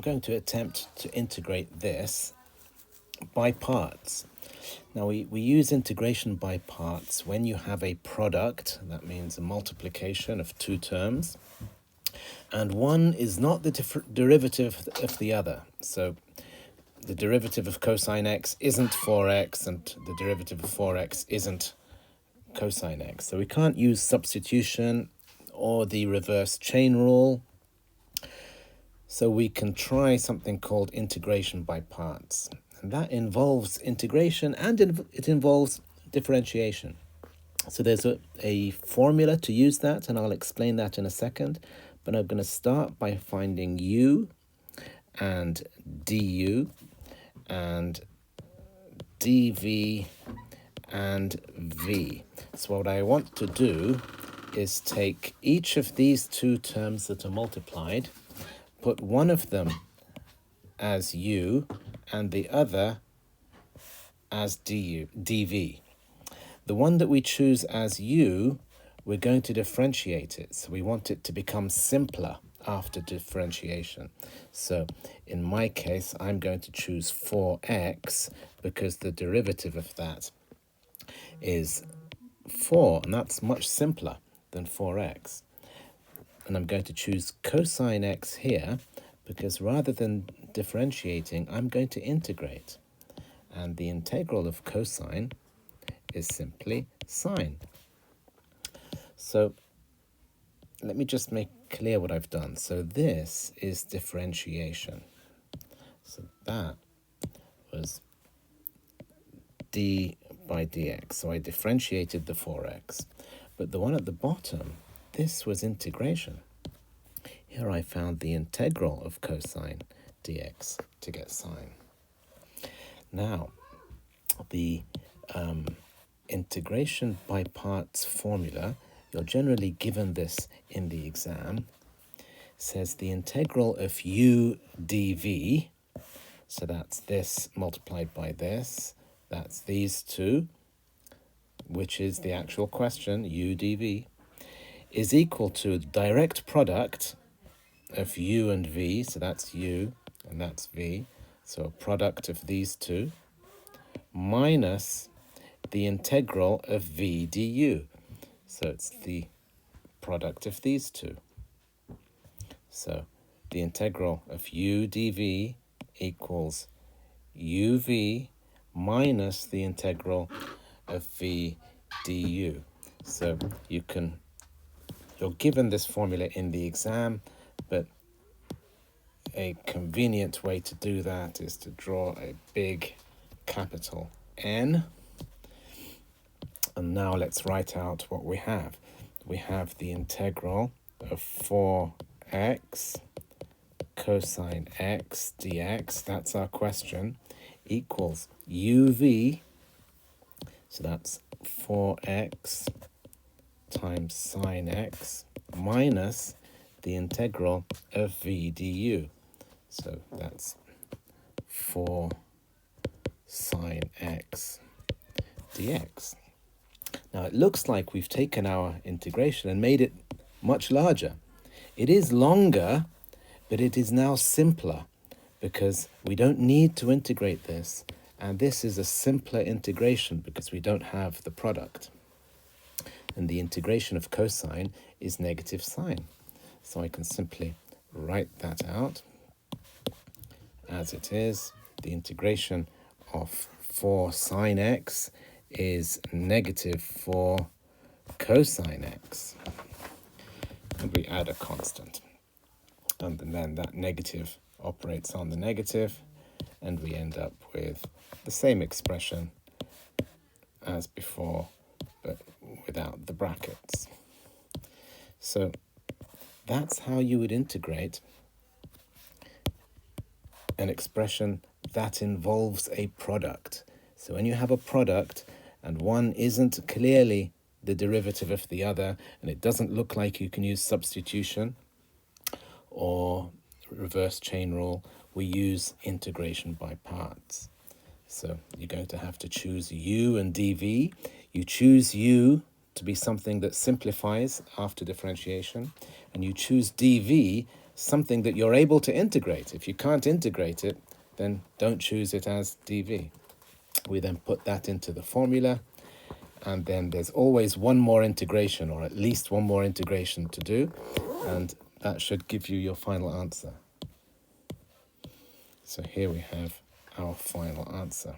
going to attempt to integrate this by parts. Now we use integration by parts when you have a product, that means a multiplication of two terms, and one is not the derivative of the other. So the derivative of cosine x isn't 4x, and the derivative of 4x isn't cosine x. So we can't use substitution or the reverse chain rule. So we can try something called integration by parts. And that involves integration and it involves differentiation. So there's a formula to use that, and I'll explain that in a second. But I'm going to start by finding u and du and dv and v. So what I want to do is take each of these two terms that are multiplied, put one of them as u and the other as dv. The one that we choose as u, we're going to differentiate it. So we want it to become simpler after differentiation. So in my case, I'm going to choose 4x because the derivative of that is 4, and that's much simpler than 4x. And I'm going to choose cosine x here because rather than differentiating, I'm going to integrate. And the integral of cosine is simply sine. So let me just make clear what I've done. So this is differentiation. So that was d by dx. So I differentiated the 4x. But the one at the bottom, this was integration. Here I found the integral of cosine dx to get sine. Now, the integration by parts formula, you're generally given this in the exam, says the integral of u dv, so that's this multiplied by this, that's these two, which is the actual question, u dv, is equal to the direct product of u and v, so that's u and that's v, so a product of these two, minus the integral of v du. So it's the product of these two. So the integral of u dv equals uv minus the integral of v du. So you're given this formula in the exam, but a convenient way to do that is to draw a big capital N. And now let's write out what we have. We have the integral of 4x cosine x dx, that's our question, equals uv, so that's 4x times sine x minus the integral of v du. So that's 4 sine x dx. Now it looks like we've taken our integration and made it much larger. It is longer, but it is now simpler because we don't need to integrate this, and this is a simpler integration because we don't have the product. And the integration of cosine is negative sine. So I can simply write that out as it is. The integration of 4 sine x is negative 4 cosine x. And we add a constant. And then that negative operates on the negative, and we end up with the same expression as before, but without the brackets. So that's how you would integrate an expression that involves a product. So when you have a product and one isn't clearly the derivative of the other, and it doesn't look like you can use substitution or reverse chain rule, we use integration by parts. So you're going to have to choose u and dv. You choose u to be something that simplifies after differentiation, and you choose dv something that you're able to integrate. If you can't integrate it, then don't choose it as dv. We then put that into the formula, and then there's always one more integration, or at least one more integration to do, and that should give you your final answer. So here we have our final answer.